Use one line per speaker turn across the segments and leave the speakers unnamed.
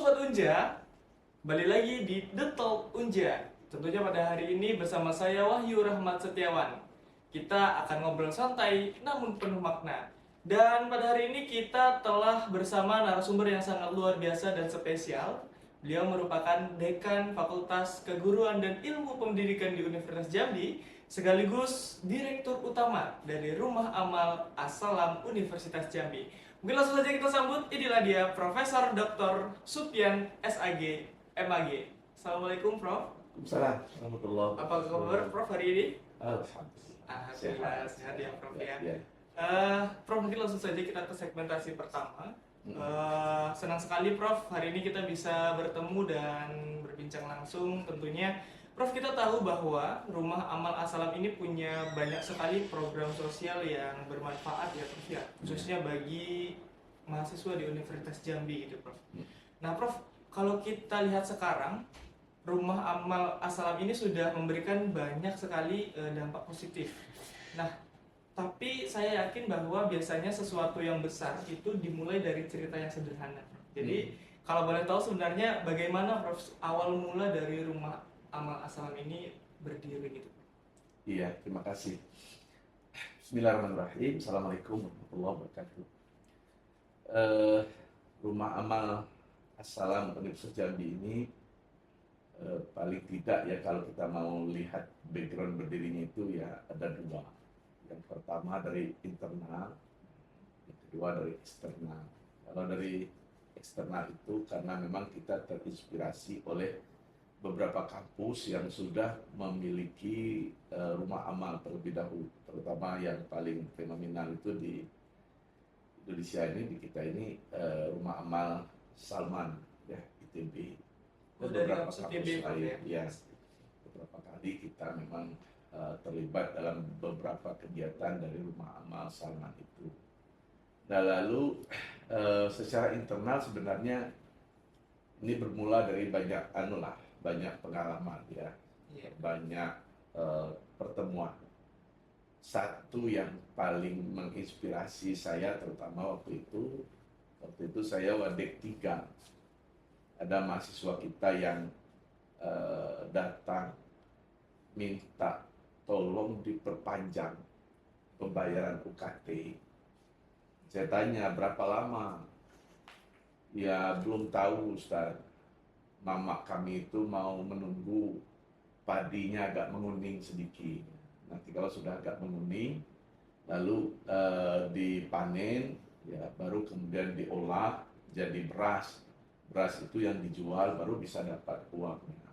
Sobat Unja, kembali lagi di The Talk Unja. Tentunya pada hari ini bersama saya Wahyu Rahmat Setiawan. Kita akan ngobrol santai namun penuh makna. Dan pada hari ini kita telah bersama narasumber yang sangat luar biasa dan spesial. Beliau merupakan Dekan Fakultas Keguruan dan Ilmu Pendidikan di Universitas Jambi, sekaligus Direktur Utama dari Rumah Amal As-Salam Universitas Jambi. Mungkin langsung saja kita sambut, inilah dia Profesor Dr. Supyan SAG MAG. Assalamualaikum Prof.
Waalaikumsalam warahmatullahi
Apa kabar Prof hari ini?
Alhamdulillah.
Alhamdulillah sehat ya Prof ya.
Ya.
Prof, mungkin langsung saja kita ke segmentasi pertama.
Hmm.
Senang sekali Prof, hari ini kita bisa bertemu dan berbincang langsung. Tentunya Prof, kita tahu bahwa Rumah Amal As-Salam ini punya banyak sekali program sosial yang bermanfaat ya Prof ya, khususnya bagi mahasiswa di Universitas Jambi gitu Prof. Nah Prof, kalau kita lihat sekarang, Rumah Amal As-Salam ini sudah memberikan banyak sekali dampak positif. Nah, tapi saya yakin bahwa biasanya sesuatu yang besar itu dimulai dari cerita yang sederhana. Jadi kalau boleh tahu sebenarnya bagaimana Prof awal mula dari Rumah Amal As-Salam ini berdiri gitu?
Iya, terima kasih. Bismillahirrahmanirrahim. Assalamualaikum warahmatullahi wabarakatuh. Rumah Amal As-Salam Universitas Jambi ini paling tidak ya kalau kita mau lihat background berdirinya itu ya ada dua. Yang pertama dari internal, yang kedua dari eksternal. Kalau dari eksternal itu karena memang kita terinspirasi oleh beberapa kampus yang sudah memiliki rumah amal terlebih dahulu, terutama yang paling fenomenal itu di Indonesia ini, di kita ini rumah amal Salman ya, ITB. Dan beberapa kampus lain ya, beberapa kali kita memang terlibat dalam beberapa kegiatan dari rumah amal Salman itu. Nah lalu secara internal sebenarnya ini bermula dari banyak pengalaman ya, banyak pertemuan. Satu yang paling menginspirasi saya terutama waktu itu saya Wadek 3. Ada mahasiswa kita yang datang minta tolong diperpanjang pembayaran UKT. Saya tanya berapa lama? Ya belum tahu Ustaz. Mama kami itu mau menunggu padinya agak menguning sedikit. Nanti kalau sudah agak menguning, lalu dipanen, ya baru kemudian diolah jadi beras. Beras itu yang dijual baru bisa dapat uangnya.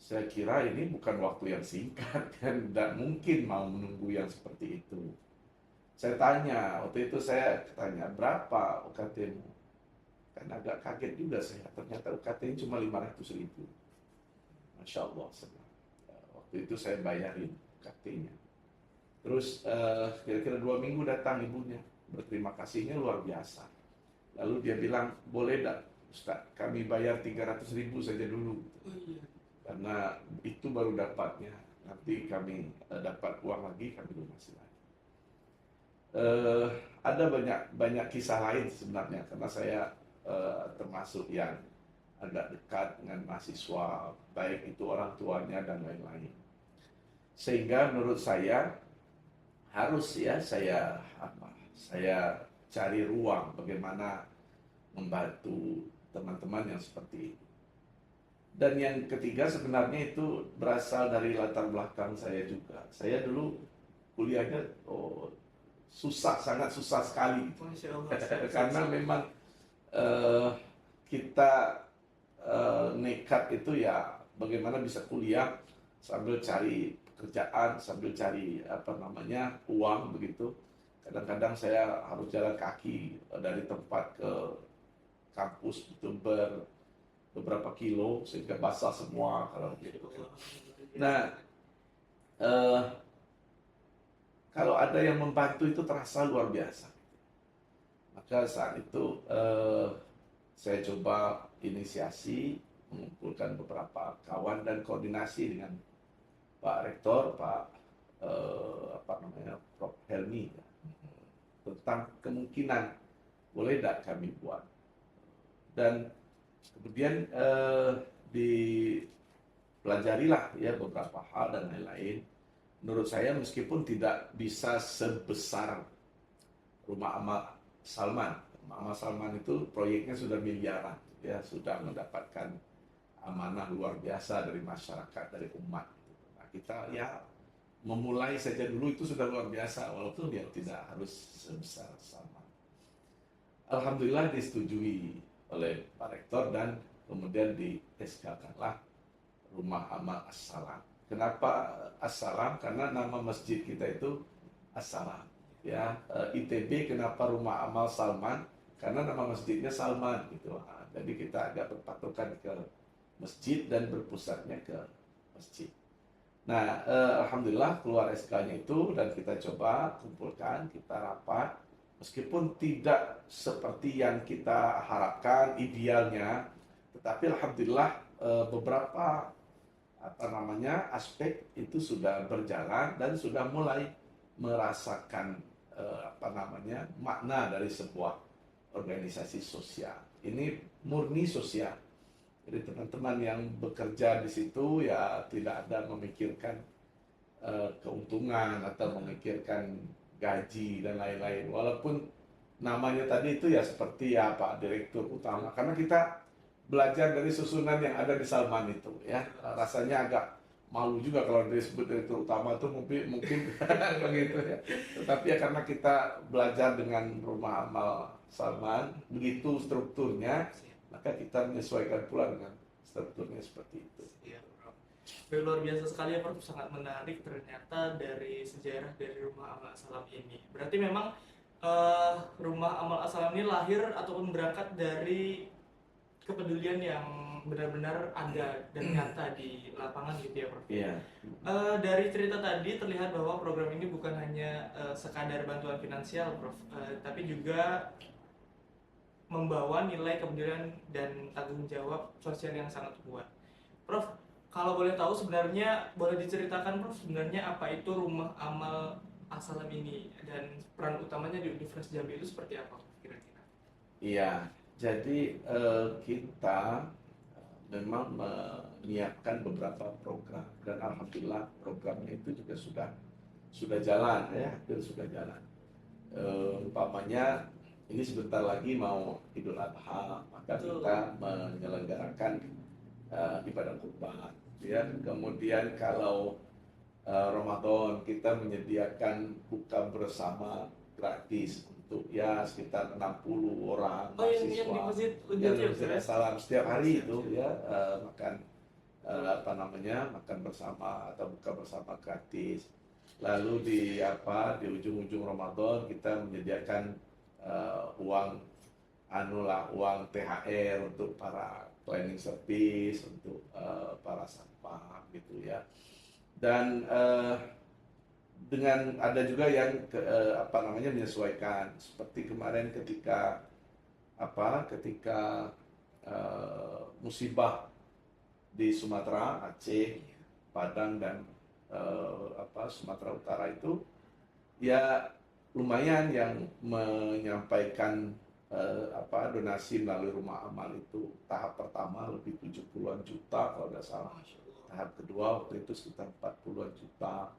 Saya kira ini bukan waktu yang singkat kan, dan mungkin mau menunggu yang seperti itu. Saya tanya, waktu itu saya tanya, berapa UKT-mu? Kan agak kaget juga saya, ternyata UKT-nya cuma 500.000. Masya Allah, waktu itu saya bayarin UKT-nya. Terus kira-kira 2 minggu datang ibunya, berterima kasihnya luar biasa. Lalu dia bilang, boleh tak Ustaz, kami bayar 300.000 saja dulu. Karena itu baru dapatnya, nanti kami dapat uang lagi, kami lunasi lagi. Ada banyak kisah lain sebenarnya, karena saya termasuk yang agak dekat dengan mahasiswa, baik itu orang tuanya dan lain-lain. Sehingga menurut saya harus ya saya cari ruang bagaimana membantu teman-teman yang seperti itu. Dan yang ketiga sebenarnya itu berasal dari latar belakang saya juga. Saya dulu kuliahnya sangat susah sekali. Karena memang kita nekat itu ya bagaimana bisa kuliah sambil cari pekerjaan, sambil cari uang begitu. Kadang-kadang saya harus jalan kaki dari tempat ke kampus itu beberapa kilo sehingga basah semua kalau gitu. Nah, kalau ada yang membantu itu terasa luar biasa. Maka saat itu saya coba inisiasi mengumpulkan beberapa kawan dan koordinasi dengan Pak Rektor, Prof Helmi tentang kemungkinan boleh tidak kami buat. Dan Kemudian dipelajarilah ya beberapa hal dan lain-lain. Menurut saya meskipun tidak bisa sebesar Rumah Amal Salman. Rumah Amal Salman itu proyeknya sudah miliaran, ya sudah mendapatkan amanah luar biasa dari masyarakat, dari umat. Nah, kita ya memulai saja dulu itu sudah luar biasa, walaupun dia tidak harus sebesar Salman. Alhamdulillah disetujui oleh Pak Rektor dan kemudian di SK-kanlah Rumah Amal As-Salam. Kenapa As-Salam? Karena nama masjid kita itu As-Salam. Ya, ITB kenapa Rumah Amal Salman? Karena nama masjidnya Salman gitu. Nah, jadi kita agak berpatokan ke masjid dan berpusatnya ke masjid. Nah, alhamdulillah keluar SK-nya itu dan kita coba kumpulkan, kita rapat. Meskipun tidak seperti yang kita harapkan idealnya, tetapi alhamdulillah beberapa aspek itu sudah berjalan dan sudah mulai merasakan makna dari sebuah organisasi sosial. Ini murni sosial. Jadi teman-teman yang bekerja di situ ya tidak ada memikirkan keuntungan atau memikirkan gaji dan lain-lain. Walaupun namanya tadi itu ya seperti ya Pak Direktur Utama, karena kita belajar dari susunan yang ada di Salman itu ya. Rasanya agak malu juga kalau disebut Direktur Utama itu mungkin begitu ya. Tetapi ya karena kita belajar dengan Rumah Amal Salman, begitu strukturnya, maka kita menyesuaikan pula dengan strukturnya seperti itu.
Iya, Prof. Luar biasa sekali ya, Prof. Sangat menarik ternyata dari sejarah dari Rumah Amal As-Salam ini. Berarti memang Rumah Amal As-Salam ini lahir ataupun berangkat dari kepedulian yang benar-benar ada dan nyata di lapangan gitu ya, Prof.
Iya.
Dari cerita tadi terlihat bahwa program ini bukan hanya sekadar bantuan finansial, Prof, tapi juga membawa nilai kepedulian dan tanggung jawab sosial yang sangat kuat. Prof, kalau boleh tahu sebenarnya boleh diceritakan, Prof, sebenarnya apa itu Rumah Amal As-Salam ini dan peran utamanya di Universitas Jambi itu seperti apa kira-kira?
Iya, jadi kita memang menyiapkan beberapa program dan alhamdulillah programnya itu juga sudah jalan ya, hampir sudah jalan. Umpamanya ini sebentar lagi mau Idul Adha, maka kita menyelenggarakan ibadah kurban. Ya, kemudian kalau Ramadan kita menyediakan buka bersama gratis untuk ya sekitar 60 orang
Yang di
mahasiswa
Masjid
yang
Ujung
Masjid Salam setiap hari itu ya makan makan bersama atau buka bersama gratis. Lalu di ujung-ujung Ramadan kita menyediakan uang THR untuk para cleaning service, untuk para satpam gitu ya. Dan dengan ada juga yang menyesuaikan seperti kemarin ketika musibah di Sumatera, Aceh, Padang dan Sumatera Utara itu ya lumayan yang menyampaikan donasi melalui Rumah Amal itu tahap pertama lebih 70-an juta kalau tidak salah. Tahap kedua waktu itu sekitar 40-an juta.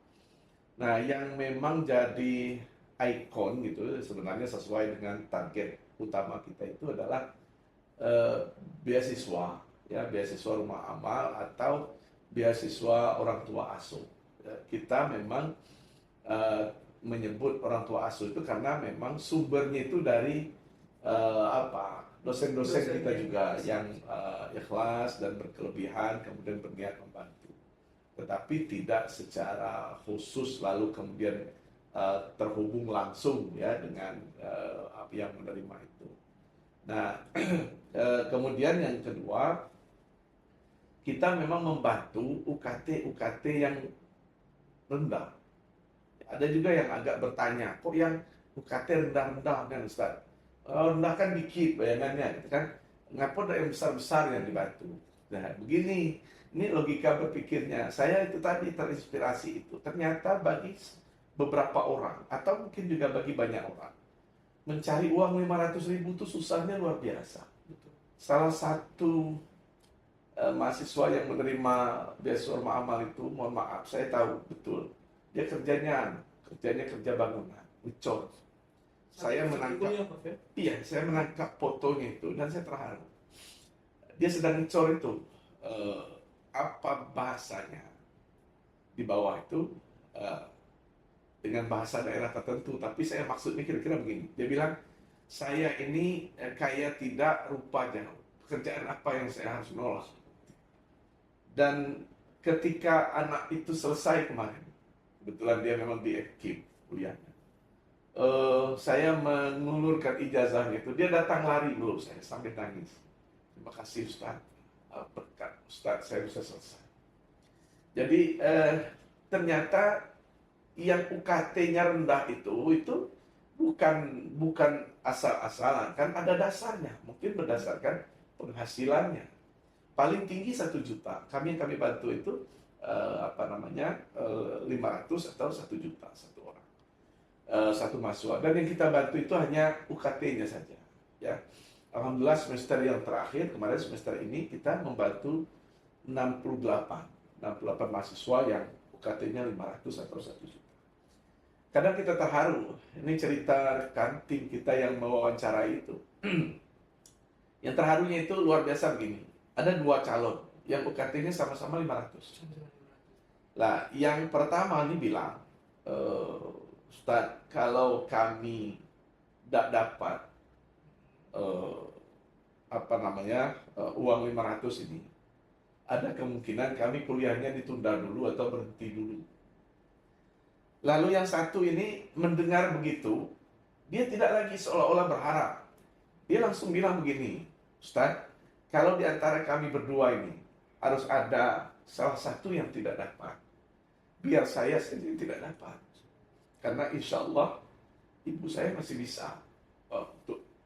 Nah, yang memang jadi ikon gitu sebenarnya sesuai dengan target utama kita itu adalah beasiswa, ya beasiswa Rumah Amal atau beasiswa orang tua asuh. Ya, kita memang menyebut orang tua asuh itu karena memang sumbernya itu dari dosen-dosen kita juga yang ikhlas dan berkelebihan kemudian berniat membantu, tetapi tidak secara khusus lalu kemudian terhubung langsung ya dengan yang menerima itu. Nah, kemudian yang kedua, kita memang membantu UKT yang rendah. Ada juga yang agak bertanya, kok yang UKT rendah-rendah kan Ustaz? Rendah kan dikit bayangannya, gitu kan? Ngapa ada yang besar-besar yang dibantu? Nah, begini, ini logika berpikirnya. Saya itu tadi terinspirasi itu. Ternyata bagi beberapa orang, atau mungkin juga bagi banyak orang, mencari uang 500.000 itu susahnya luar biasa. salah satu mahasiswa yang menerima beasiswa rumah amal itu, mohon maaf, saya tahu betul dia kerjanya kerja bangunan, ngecor. Saya menangkap,
Kuliah, Prof, ya?
iya, saya menangkap fotonya itu dan saya terharu. Dia sedang ngecor itu, apa bahasanya di bawah itu eh, dengan bahasa daerah tertentu, tapi saya maksudnya kira-kira begini. Dia bilang, saya ini kaya tidak rupa jauh. Pekerjaan apa yang saya harus menolak? Dan ketika anak itu selesai kemarin, kebetulan dia memang di FKIP kuliahnya, saya mengulurkan ijazahnya itu, dia datang lari dulu saya sampai nangis. Terima kasih Ustaz, berkat Ustaz saya bisa selesai. Jadi ternyata yang UKT-nya rendah itu bukan asal-asalan, kan ada dasarnya, mungkin berdasarkan penghasilannya. Paling tinggi 1 juta. Kami bantu itu 500 atau 1 juta satu orang, satu mahasiswa. Dan yang kita bantu itu hanya UKT-nya saja. Ya, alhamdulillah semester yang terakhir kemarin, semester ini kita membantu 68 mahasiswa yang UKT-nya 500 atau 1 juta. Kadang kita terharu. Ini cerita rekan tim kita yang mewawancarai itu. Yang terharunya itu luar biasa begini. Ada 2 calon yang UKT-nya sama-sama 500. Lah, yang pertama ini bilang, Ustaz, kalau kami tidak dapat uang 500 ini, ada kemungkinan kami kuliahnya ditunda dulu atau berhenti dulu. Lalu yang satu ini mendengar begitu, dia tidak lagi seolah-olah berharap. Dia langsung bilang begini, Ustaz, kalau di antara kami berdua ini harus ada salah satu yang tidak dapat, biar saya sendiri tidak dapat. Karena insya Allah ibu saya masih bisa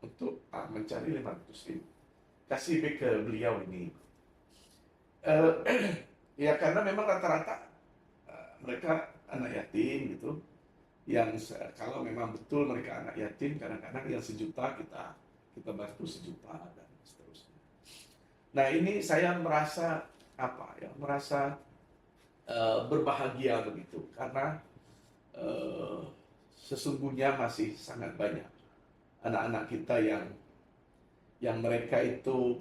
untuk mencari 500 ribu. Kasih ke beliau ini. Ya karena memang rata-rata mereka anak yatim gitu. Yang kalau memang betul mereka anak yatim, kadang-kadang yang 1 juta kita bantu 1 juta dan seterusnya. Nah ini saya merasa berbahagia begitu karena sesungguhnya masih sangat banyak anak-anak kita yang mereka itu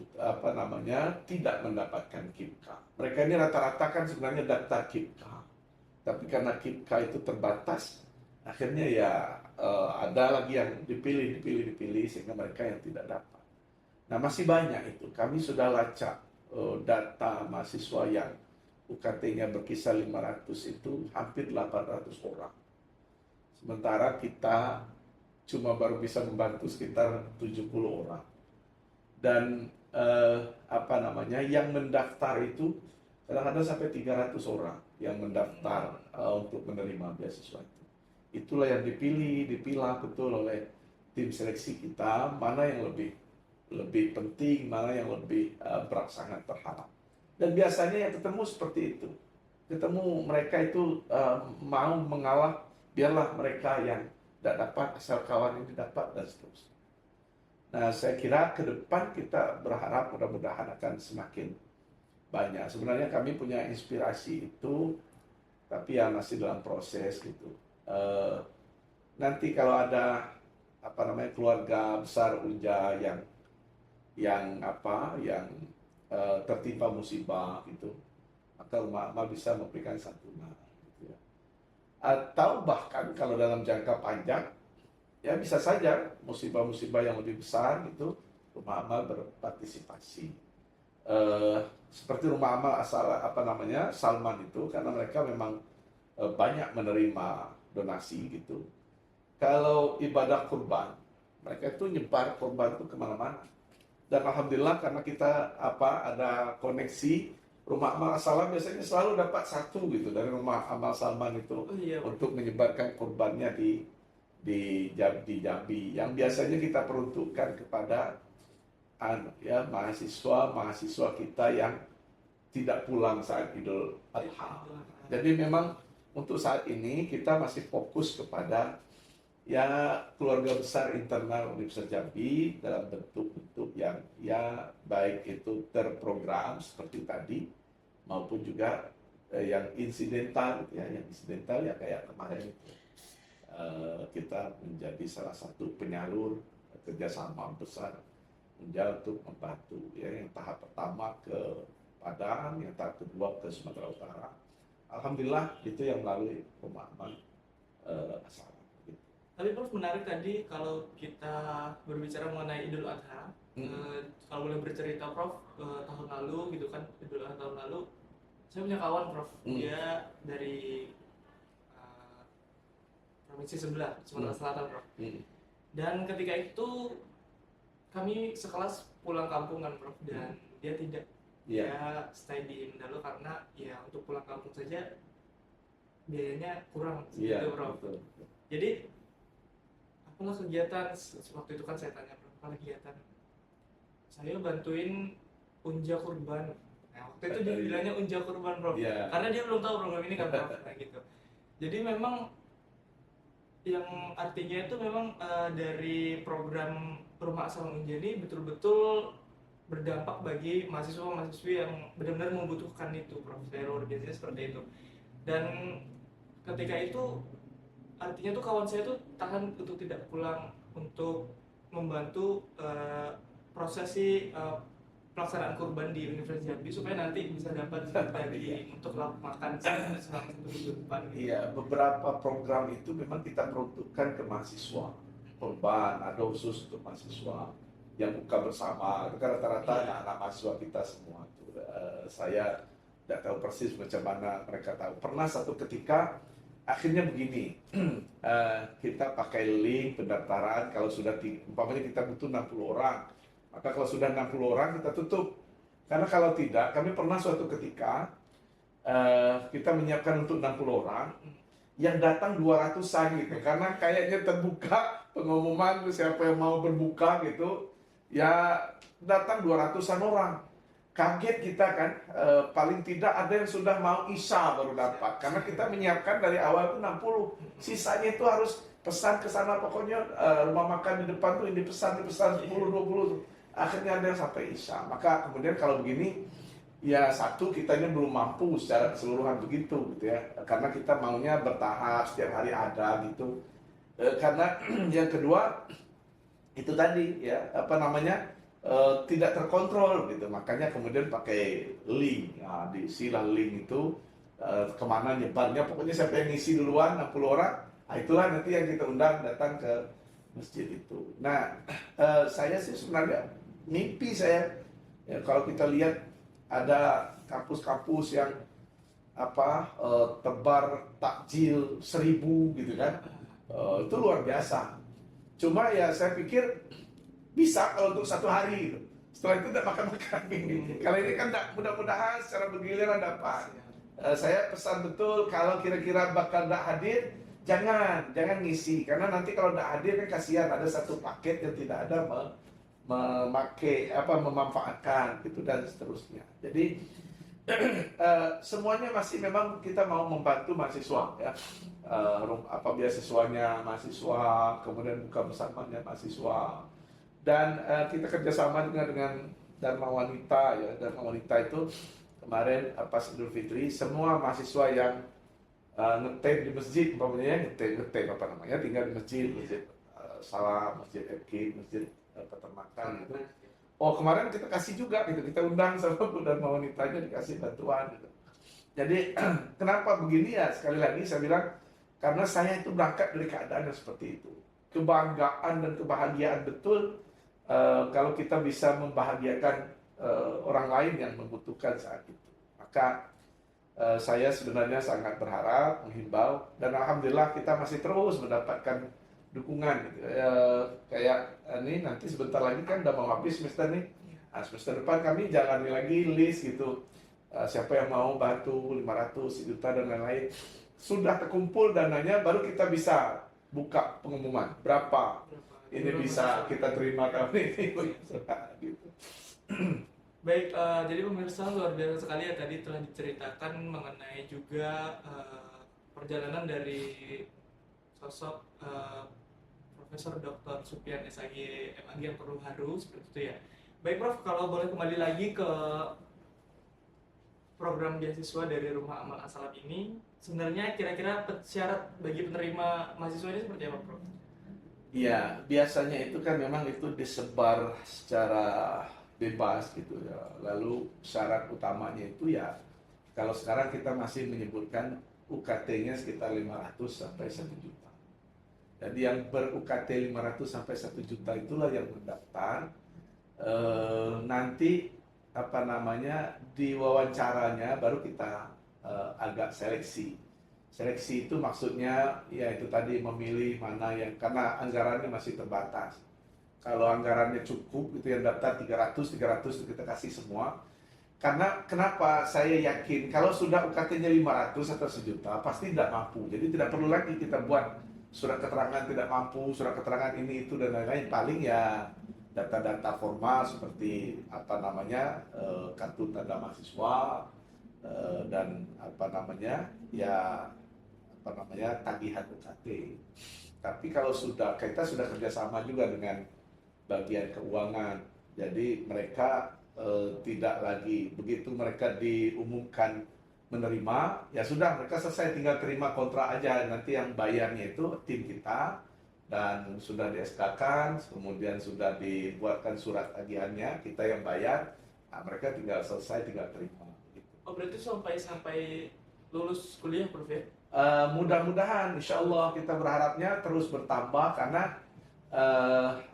tidak mendapatkan KIPKA. Mereka ini rata-rata kan sebenarnya daftar KIPKA, tapi karena KIPKA itu terbatas, akhirnya ya ada lagi yang dipilih sehingga mereka yang tidak dapat. Nah masih banyak itu. Kami sudah lacak data mahasiswa yang UKT-nya berkisar 500 itu hampir 800 orang. Sementara kita cuma baru bisa membantu sekitar 70 orang. Dan yang mendaftar itu kadang-kadang sampai 300 orang yang mendaftar untuk menerima beasiswa itu. Itulah yang dipilah betul oleh tim seleksi kita, mana yang lebih penting, mana yang lebih sangat berharap. Dan biasanya yang ketemu seperti itu. Ketemu mereka itu mau mengalah, biarlah mereka yang tidak dapat, asal kawan ini dapat, dan seterusnya. Nah, saya kira ke depan kita berharap mudah-mudahan akan semakin banyak. Sebenarnya kami punya inspirasi itu, tapi ya masih dalam proses gitu. Nanti kalau ada keluarga besar Unja yang tertimpa musibah gitu, maka rumah amal bisa memberikan santunan gitu ya. Atau bahkan kalau dalam jangka panjang ya bisa saja musibah-musibah yang lebih besar gitu rumah amal berpartisipasi. Seperti rumah amal Salman itu, karena mereka memang banyak menerima donasi gitu. Kalau ibadah kurban, mereka itu nyebar kurban itu kemana-mana. Dan alhamdulillah karena kita ada koneksi, rumah amal Salam biasanya selalu dapat 1 gitu dari rumah amal Salman itu untuk menyebarkan kurbannya di Jambi, yang biasanya kita peruntukkan kepada mahasiswa kita yang tidak pulang saat Idul Adha. Jadi memang untuk saat ini kita masih fokus kepada ya keluarga besar internal Universitas Jambi dalam bentuk-bentuk yang ya baik itu terprogram seperti tadi maupun juga yang insidental gitu ya, yang insidental ya kayak kemarin itu. Kita menjadi salah satu penyalur kerjasama besar untuk membantu ya yang tahap pertama ke Padang, yang tahap kedua ke Sumatera Utara. Alhamdulillah itu yang melalui Rumah Aman Asalam.
Tapi Prof, menarik tadi kalau kita berbicara mengenai Idul Adha. Kalau boleh bercerita Prof, tahun lalu gitu kan, Idul Adha tahun lalu, saya punya kawan Prof, dia dari provinsi sebelah, Sumatera Selatan Prof. Dan ketika itu kami sekelas pulang kampung kan Prof, dan dia tidak, dia stay di Mandalo karena ya untuk pulang kampung saja biayanya kurang gitu Prof. Jadi apalah kegiatan waktu itu kan saya tanya Prof, apa kegiatan? Saya bantuin unja kurban. Nah, waktu itu dia bilangnya unja kurban Prof, karena dia belum tahu program ini kan Prof. Nah, gitu. Jadi memang yang artinya itu memang dari program Rumah Asalam Unja ini betul-betul berdampak bagi mahasiswa-mahasiswi yang benar-benar membutuhkan itu Prof. Saya luar biasa seperti itu. Dan ketika itu artinya tuh kawan saya tuh tahan untuk tidak pulang untuk membantu prosesi pelaksanaan kurban di Universitas Jambi supaya nanti bisa dapat daging untuk makan selama satu minggu depan.
Iya, beberapa program itu memang kita peruntukkan ke mahasiswa. Kurban ada khusus untuk mahasiswa yang buka bersama. Itu kan rata-rata anak-anak mahasiswa kita semua. Saya tidak tahu persis macam mana mereka tahu. Pernah satu ketika akhirnya begini, kita pakai link pendaftaran kalau sudah umpamanya kita butuh 60 orang. Maka kalau sudah 60 orang kita tutup. Karena kalau tidak, kami pernah suatu ketika kita menyiapkan untuk 60 orang, yang datang 200-an gitu. Karena kayaknya terbuka pengumuman siapa yang mau berbuka gitu, ya datang 200-an orang. Kaget kita kan, paling tidak ada yang sudah mau Isya baru dapat. Karena kita menyiapkan dari awal itu 60. Sisanya itu harus pesan ke sana, pokoknya rumah makan di depan tuh ini pesan 10, 20. Akhirnya ada yang sampai Isya. Maka kemudian kalau begini, ya satu kitanya belum mampu secara keseluruhan begitu gitu ya. Karena kita maunya bertahap, setiap hari ada gitu. Karena yang kedua itu tadi ya apa namanya tidak terkontrol gitu. Makanya kemudian pakai link. Nah, diisilah link itu kemana nyebarnya. Pokoknya siapa yang ngisi duluan 60 orang, nah itulah nanti yang kita undang datang ke masjid itu. Nah, saya sih sebenarnya mimpi saya ya, kalau kita lihat ada kampus-kampus yang tebar takjil 1000 gitu kan, itu luar biasa. Cuma ya saya pikir bisa kalau untuk satu hari gitu. Setelah itu tidak makan-makan ini. Kalau ini kan mudah-mudahan secara bergiliran dapat. Saya pesan betul kalau kira-kira bakal tidak hadir, jangan ngisi, karena nanti kalau tidak hadir kan kasihan ada satu paket yang tidak ada memanfaatkan gitu dan seterusnya. Jadi semuanya masih memang kita mau membantu mahasiswa ya. Beasiswanya mahasiswa, kemudian buka bersamanya mahasiswa, dan kita kerjasama dengan Dharma Wanita ya. Dharma Wanita itu kemarin pas Idul Fitri semua mahasiswa yang ngeteh di masjid, umpamanya ngeteh tinggal di masjid Salam, masjid FK, masjid peternakan gitu. Oh kemarin kita kasih juga gitu, kita undang sama Dharma Wanitanya dikasih bantuan gitu. Jadi kenapa begini ya, sekali lagi saya bilang karena saya itu berangkat dari keadaan yang seperti itu, kebanggaan dan kebahagiaan betul kalau kita bisa membahagiakan orang lain yang membutuhkan saat itu. Maka saya sebenarnya sangat berharap, menghimbau, dan alhamdulillah kita masih terus mendapatkan dukungan gitu. Kayak ini nanti sebentar lagi kan udah mau habis semester nih. Nah, semester depan kami jalani lagi list gitu. Siapa yang mau bantu 500 juta dan lain-lain. Sudah terkumpul dananya baru kita bisa buka pengumuman berapa ini bisa kita terima tahun ini gitu.
Baik, jadi pemirsa luar biasa sekali ya tadi telah diceritakan mengenai juga perjalanan dari sosok Profesor Dr. Supian SAG MAG yang perlu haru seperti itu ya. Baik Prof, kalau boleh kembali lagi ke program beasiswa dari Rumah Amal As-Salam ini, sebenarnya kira-kira syarat bagi penerima mahasiswa ini seperti apa Prof?
Ya, biasanya itu kan memang itu disebar secara bebas gitu ya. Lalu syarat utamanya itu ya, kalau sekarang kita masih menyebutkan UKT-nya sekitar 500 sampai 1 juta. Jadi yang ber-UKT 500 sampai 1 juta itulah yang mendaftar. Nanti apa namanya, di wawancaranya baru kita agak seleksi. Seleksi itu maksudnya ya itu tadi memilih mana yang, karena anggarannya masih terbatas. Kalau anggarannya cukup itu yang daftar 300 itu kita kasih semua. Karena kenapa saya yakin kalau sudah UKT-nya 500 atau 1 juta pasti tidak mampu. Jadi tidak perlu lagi kita buat surat keterangan tidak mampu, surat keterangan ini itu dan lain-lain. Paling ya data-data formal seperti apa namanya, kartu tanda mahasiswa, dan apa namanya ya, apa namanya, tagihan UKT. Tapi kalau kita sudah kerjasama juga dengan bagian keuangan, jadi mereka tidak lagi begitu mereka diumumkan menerima, ya sudah mereka selesai tinggal terima kontrak aja. Nanti yang bayarnya itu tim kita, dan sudah di SK-kan, kemudian sudah dibuatkan surat tagihannya, kita yang bayar, nah, mereka tinggal selesai tinggal terima. Gitu.
Oh berarti sampai lulus kuliah Prof ya?
Mudah-mudahan, insya Allah kita berharapnya terus bertambah karena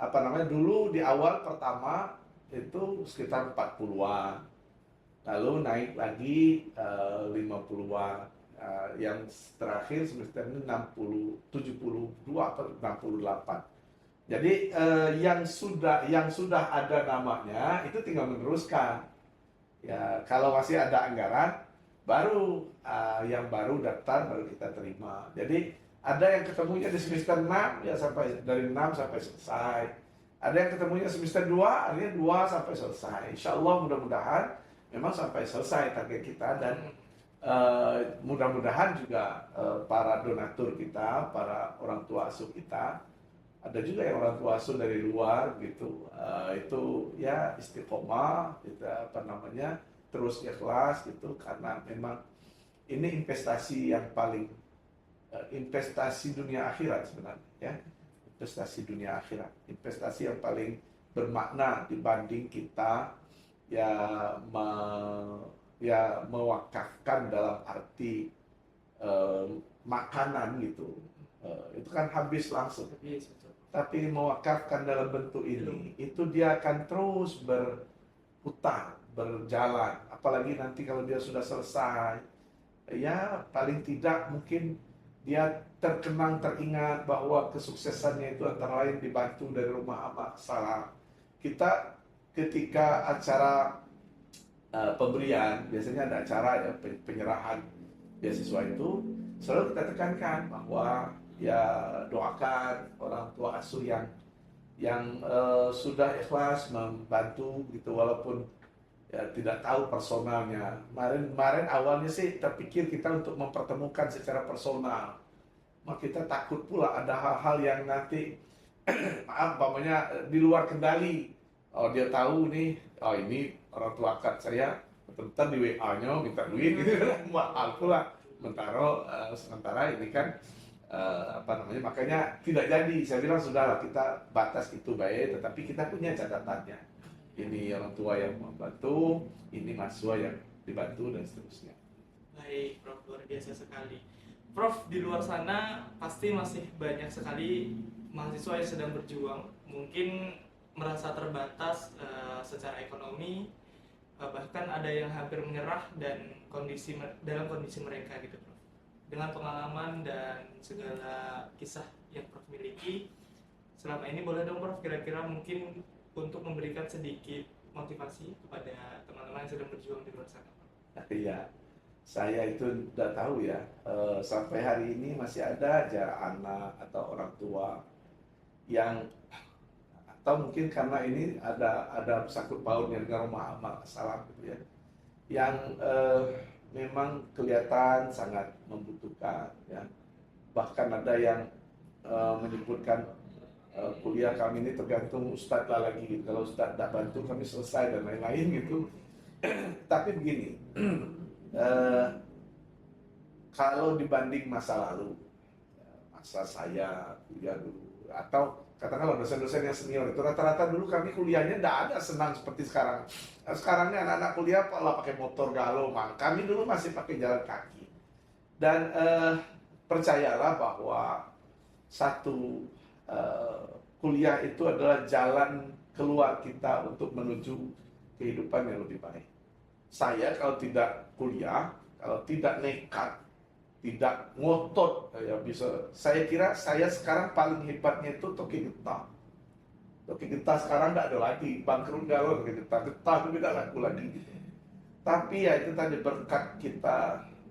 apa namanya, dulu di awal pertama itu sekitar 40-an, lalu naik lagi 50-an, yang terakhir semester ini 72 atau 68. Jadi yang sudah ada namanya itu tinggal meneruskan. Ya, kalau masih ada anggaran baru yang baru daftar baru kita terima. Jadi ada yang ketemunya di semester 6 ya sampai dari 6 sampai selesai. Ada yang ketemunya semester 2, artinya 2 sampai selesai. Insya Allah mudah-mudahan memang sampai selesai target kita, dan mudah-mudahan juga para donatur kita, para orang tua asuh kita, ada juga yang orang tua asuh dari luar gitu, itu ya istiqomah, kita apa namanya, terus ikhlas gitu, karena memang ini investasi yang paling investasi dunia akhirat sebenarnya ya, investasi dunia akhirat, investasi yang paling bermakna dibanding kita ya mewakafkan dalam arti makanan gitu, itu kan habis langsung.
Yes, betul.
Tapi mewakafkan dalam bentuk ini, itu dia akan terus berputar, berjalan. Apalagi nanti kalau dia sudah selesai, ya paling tidak mungkin dia terkenang, teringat bahwa kesuksesannya itu antara lain dibantu dari Rumah Amal As-Salam. Kita ketika acara pemberian, biasanya ada acara ya penyerahan beasiswa itu, selalu kita tekankan bahwa ya doakan orang tua asuh yang sudah ikhlas membantu gitu, walaupun ya tidak tahu personalnya. Kemarin awalnya sih terpikir kita untuk mempertemukan secara personal. Maka kita takut pula ada hal-hal yang nanti maaf umpamanya di luar kendali. Oh dia tahu nih, oh ini orang tua akad saya, bentar di WA-nya minta duit gitu kan, mahal pula. Sementara ini kan apa namanya, makanya tidak jadi. Saya bilang sudahlah kita batas itu baik, tetapi kita punya catatannya. Ini orang tua yang membantu, ini mahasiswa yang dibantu dan seterusnya.
Baik Prof, luar biasa sekali. Prof, di luar sana pasti masih banyak sekali mahasiswa yang sedang berjuang, mungkin merasa terbatas secara ekonomi, bahkan ada yang hampir menyerah dan dalam kondisi mereka gitu Prof. Dengan pengalaman dan segala kisah yang Prof miliki selama ini, boleh dong Prof kira-kira mungkin untuk memberikan sedikit motivasi kepada teman-teman yang sedang berjuang di luar sana.
Iya, saya itu udah tahu ya, sampai hari ini masih ada aja anak atau orang tua yang, atau mungkin karena ini ada sangkut pautnya dengan Rumah Amal As-Salam gitu ya, yang memang kelihatan sangat membutuhkan ya. Bahkan ada yang menyebutkan kuliah kami ini tergantung ustadz lah lagi gitu. Kalau ustadz tidak bantu kami selesai dan lain-lain gitu. Tapi begini, eh, kalau dibanding masa lalu, masa saya kuliah dulu, atau katakanlah dosen-dosen yang senior itu rata-rata dulu kami kuliahnya tidak ada senang seperti sekarang. Nah, sekarang ini anak-anak kuliah lah pakai motor galau, kami dulu masih pakai jalan kaki. Dan percayalah bahwa satu kuliah itu adalah jalan keluar kita untuk menuju kehidupan yang lebih baik. Saya kalau tidak kuliah, kalau tidak nekat, tidak ngotot, ya bisa. Saya kira saya sekarang paling hebatnya itu Toki Getah. Toki Getah sekarang tidak ada lagi, bangkrut galau Toki Getah, Getah itu tidak laku lagi. Tapi ya itu tadi berkat kita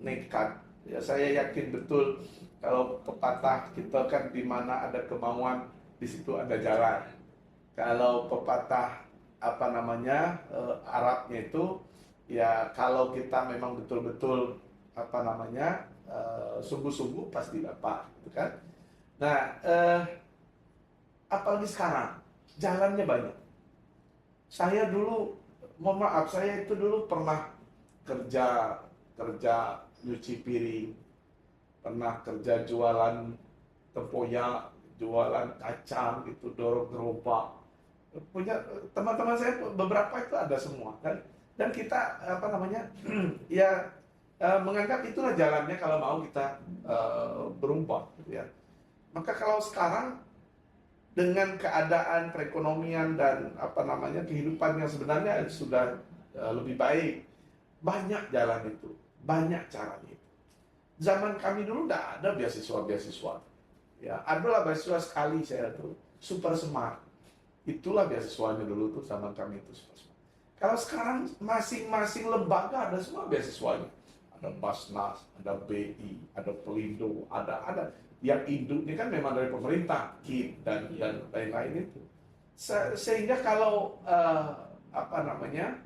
nekat. Ya saya yakin betul kalau pepatah kita kan di mana ada kemauan di situ ada jalan. Kalau pepatah apa namanya Arabnya itu ya kalau kita memang betul-betul apa namanya sungguh-sungguh pasti dapat, gitu kan? Nah, apalagi sekarang jalannya banyak. Saya dulu, mohon maaf, saya itu dulu pernah kerja nyuci piring, pernah kerja jualan tempoyak, jualan kacang gitu, dorong gerobak. Punya teman-teman saya beberapa itu ada semua kan, dan kita apa namanya ya menganggap itulah jalannya kalau mau kita berubah gitu ya. Maka kalau sekarang dengan keadaan perekonomian dan apa namanya kehidupan yang sebenarnya sudah lebih baik, banyak jalan itu, banyak caranya itu. Zaman kami dulu tidak ada beasiswa, ya adalah beasiswa sekali saya tuh super smart. Itulah beasiswanya dulu tuh zaman kami itu super smart. Kalau sekarang masing-masing lembaga ada semua beasiswanya. Ada Basnas, ada BI, ada Pelindo, ada yang induk ini kan memang dari pemerintah, KIP dan lain-lain itu. Sehingga kalau apa namanya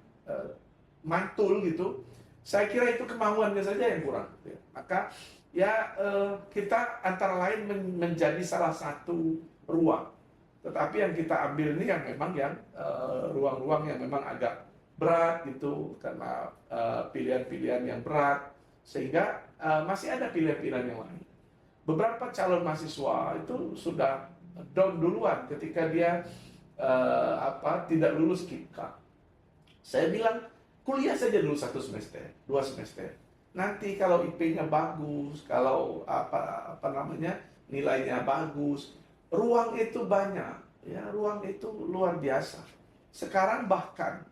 mantul gitu, saya kira itu kemauannya saja yang kurang. Maka ya kita antara lain menjadi salah satu ruang. Tetapi yang kita ambil ini yang memang yang ruang-ruang yang memang agak berat gitu karena pilihan-pilihan yang berat sehingga masih ada pilihan-pilihan yang lain. Beberapa calon mahasiswa itu sudah down duluan ketika dia tidak lulus KIPKA. Saya bilang kuliah saja dulu 1 semester, 2 semester. Nanti kalau IP-nya bagus, kalau apa namanya nilainya bagus, ruang itu banyak, ya ruang itu luar biasa. Sekarang bahkan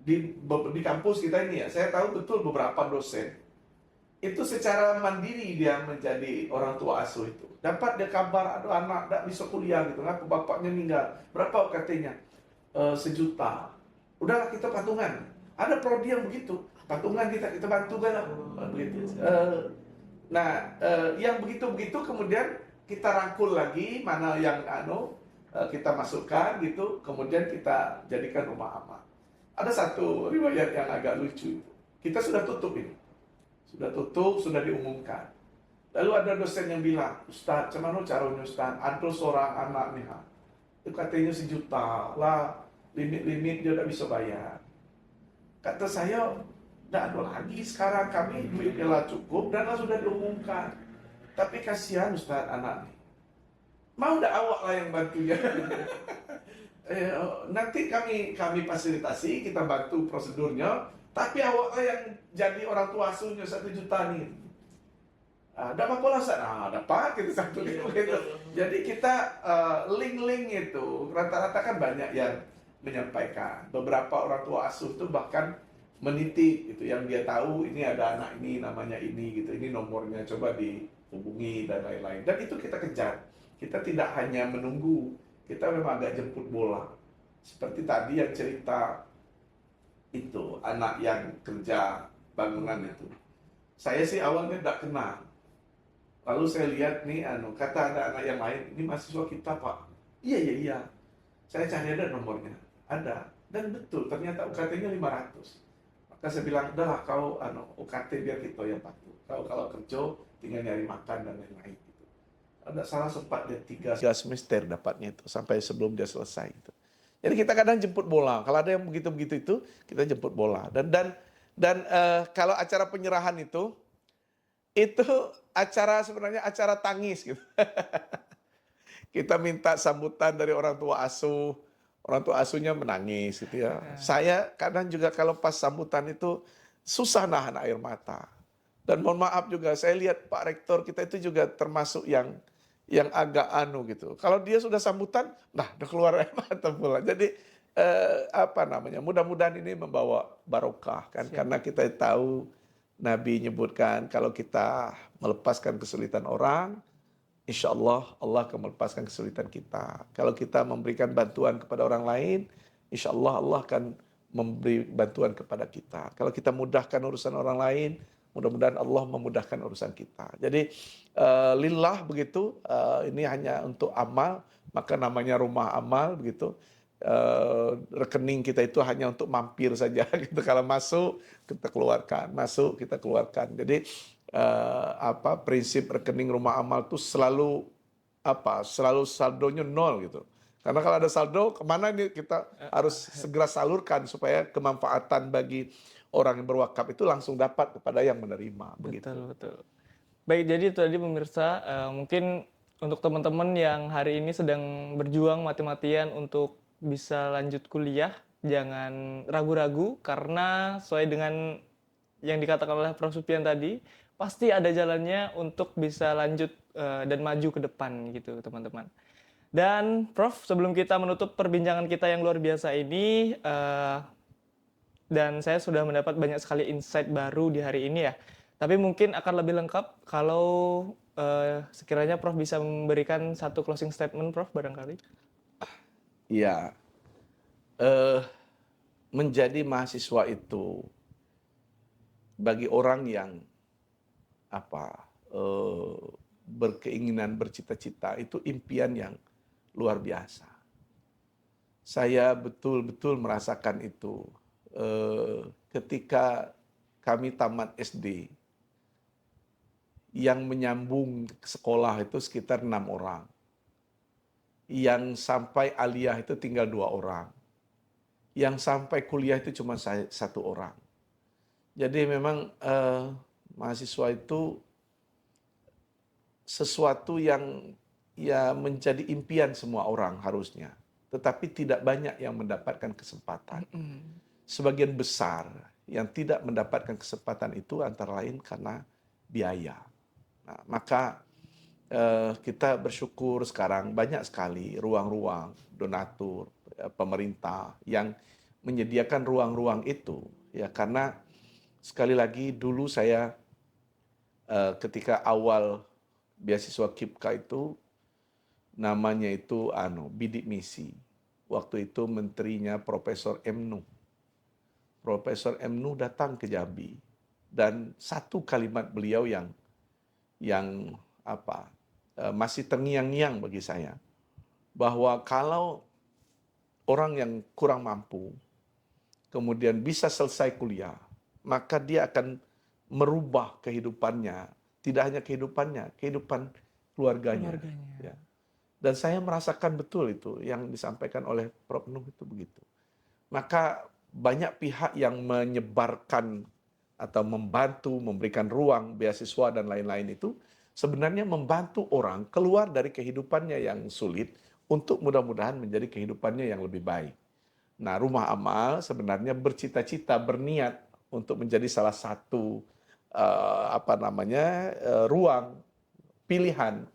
di kampus kita ini ya, saya tahu betul beberapa dosen itu secara mandiri dia menjadi orang tua asuh itu. Dapat dia kabar, aduh anak tidak bisa kuliah gitu, kenapa bapaknya meninggal, berapa UKT-nya? 1 juta. Udahlah kita patungan. Ada prodi yang begitu, patungan kita bantu kan begitu. Yang begitu-begitu kemudian kita rangkul lagi mana yang kita masukkan gitu, kemudian kita jadikan rumah amal. Ada satu riwayat yang agak lucu itu. Kita sudah tutup ini. Sudah tutup, sudah diumumkan. Lalu ada dosen yang bilang, Ustaz, cuman caranya Ustaz, ada seorang anak nih, itu katanya 1 juta lah, limit-limit dia tidak bisa bayar. Kata saya, tidak ada lagi sekarang kami duitnya lah cukup dan lah sudah diumumkan. Tapi kasihan Ustaz anak nih. Mau tidak awak lah yang bantunya? Nanti kami fasilitasi, kita bantu prosedurnya, tapi awak lah yang jadi orang tua asuhnya 1 juta nih. Dapat apa lah Ustaz? Dapat gitu 1 gitu. Jadi kita link-link itu rata-rata kan banyak yang menyampaikan. Beberapa orang tua asuh itu bahkan menitip gitu, yang dia tahu ini ada anak ini namanya ini gitu, ini nomornya coba dihubungi dan lain-lain. Dan itu kita kejar. Kita tidak hanya menunggu, kita memang agak jemput bola. Seperti tadi yang cerita itu anak yang kerja bangunan itu. Saya sih awalnya tidak kenal. Lalu saya lihat nih, kata ada anak yang lain, ini mahasiswa kita Pak. Iya. Saya cari ada nomornya, ada. Dan betul, ternyata UKT-nya 500. Maka saya bilang, udahlah kau UKT biar kita yang patuh. Kau kalau kerja tinggal nyari makan dan lain-lain gitu. Ada salah sempat dia 3 semester dapatnya itu sampai sebelum dia selesai itu. Jadi kita kadang jemput bola. Kalau ada yang begitu-begitu itu kita jemput bola. Dan kalau acara penyerahan itu acara sebenarnya acara tangis gitu. Kita minta sambutan dari orang tua asuhnya menangis gitu ya. Saya kadang juga kalau pas sambutan itu susah nahan air mata. Dan mohon maaf juga, saya lihat Pak Rektor kita itu juga termasuk yang agak gitu. Kalau dia sudah sambutan, nah udah keluar air mata pula. Jadi apa namanya? Mudah-mudahan ini membawa barokah kan, karena kita tahu Nabi nyebutkan kalau kita melepaskan kesulitan orang, insya Allah Allah akan melepaskan kesulitan kita. Kalau kita memberikan bantuan kepada orang lain, insya Allah Allah akan memberi bantuan kepada kita. Kalau kita mudahkan urusan orang lain, mudah-mudahan Allah memudahkan urusan kita. Jadi lillah begitu, ini hanya untuk amal, maka namanya rumah amal begitu. Rekening kita itu hanya untuk mampir saja gitu. Kalau masuk kita keluarkan, masuk kita keluarkan. Jadi prinsip rekening rumah amal itu selalu selalu saldonya nol gitu. Karena kalau ada saldo, kemana ini kita harus segera salurkan supaya kemanfaatan bagi orang yang berwakaf itu langsung dapat kepada yang menerima. Begitu.
Betul, betul. Baik, jadi itu tadi pemirsa, mungkin untuk teman-teman yang hari ini sedang berjuang mati-matian untuk bisa lanjut kuliah, jangan ragu-ragu karena sesuai dengan yang dikatakan oleh Prof. Supian tadi, pasti ada jalannya untuk bisa lanjut dan maju ke depan gitu, teman-teman. Dan Prof, sebelum kita menutup perbincangan kita yang luar biasa ini, dan saya sudah mendapat banyak sekali insight baru di hari ini ya. Tapi mungkin akan lebih lengkap kalau sekiranya Prof bisa memberikan satu closing statement, Prof, barangkali.
Iya, menjadi mahasiswa itu bagi orang yang berkeinginan, bercita-cita, itu impian yang luar biasa. Saya betul-betul merasakan itu ketika kami tamat SD. Yang menyambung ke sekolah itu sekitar 6 orang. Yang sampai aliyah itu tinggal 2 orang. Yang sampai kuliah itu cuma 1 orang. Jadi memang mahasiswa itu sesuatu yang ya menjadi impian semua orang harusnya. Tetapi tidak banyak yang mendapatkan kesempatan. Sebagian besar yang tidak mendapatkan kesempatan itu antara lain karena biaya. Nah, maka kita bersyukur sekarang banyak sekali ruang-ruang donatur pemerintah yang menyediakan ruang-ruang itu, ya, karena sekali lagi dulu saya ketika awal beasiswa KIPKA itu namanya itu bidik misi. Waktu itu menterinya Profesor M. Nuh. Profesor M. Nuh datang ke Jambi dan satu kalimat beliau yang masih terngiang-ngiang bagi saya, bahwa kalau orang yang kurang mampu kemudian bisa selesai kuliah, maka dia akan merubah kehidupannya, tidak hanya kehidupannya, kehidupan keluarganya. Ya. Dan saya merasakan betul itu yang disampaikan oleh Prof. Nuh itu begitu. Maka banyak pihak yang menyebarkan atau membantu, memberikan ruang beasiswa dan lain-lain itu sebenarnya membantu orang keluar dari kehidupannya yang sulit untuk mudah-mudahan menjadi kehidupannya yang lebih baik. Nah, Rumah Amal sebenarnya bercita-cita, berniat untuk menjadi salah satu ruang pilihan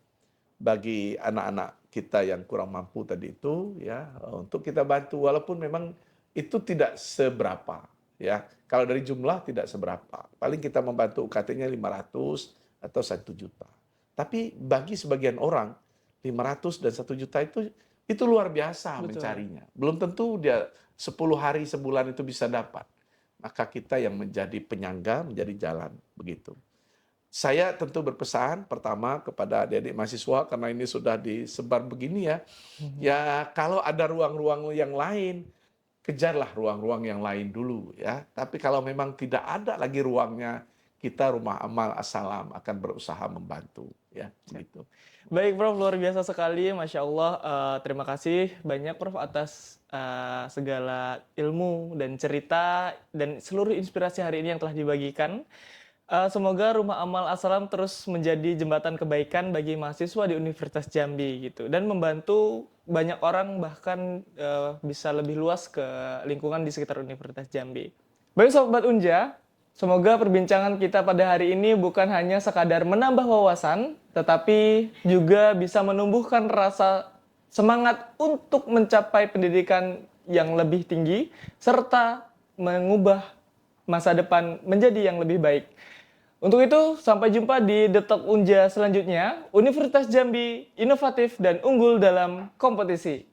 bagi anak-anak kita yang kurang mampu tadi itu, ya, untuk kita bantu, walaupun memang itu tidak seberapa, ya. Kalau dari jumlah tidak seberapa. Paling kita membantu UKT-nya 500 atau 1 juta. Tapi bagi sebagian orang 500 dan 1 juta itu luar biasa. Betul. Mencarinya. Belum tentu dia 10 hari sebulan itu bisa dapat. Maka kita yang menjadi penyangga, menjadi jalan begitu. Saya tentu berpesan pertama kepada adik-adik mahasiswa, karena ini sudah disebar begini ya. Ya, kalau ada ruang-ruang yang lain, kejarlah ruang-ruang yang lain dulu ya. Tapi kalau memang tidak ada lagi ruangnya, kita Rumah Amal As-Salam akan berusaha membantu. Ya, gitu.
Baik Prof, luar biasa sekali, Masya Allah. Terima kasih banyak Prof atas segala ilmu dan cerita dan seluruh inspirasi hari ini yang telah dibagikan. Semoga Rumah Amal As-Salam terus menjadi jembatan kebaikan bagi mahasiswa di Universitas Jambi gitu dan membantu banyak orang bahkan bisa lebih luas ke lingkungan di sekitar Universitas Jambi. Baik Sobat Unja, semoga perbincangan kita pada hari ini bukan hanya sekadar menambah wawasan, tetapi juga bisa menumbuhkan rasa semangat untuk mencapai pendidikan yang lebih tinggi serta mengubah masa depan menjadi yang lebih baik. Untuk itu, sampai jumpa di The Talk Unja selanjutnya. Universitas Jambi, inovatif dan unggul dalam kompetisi.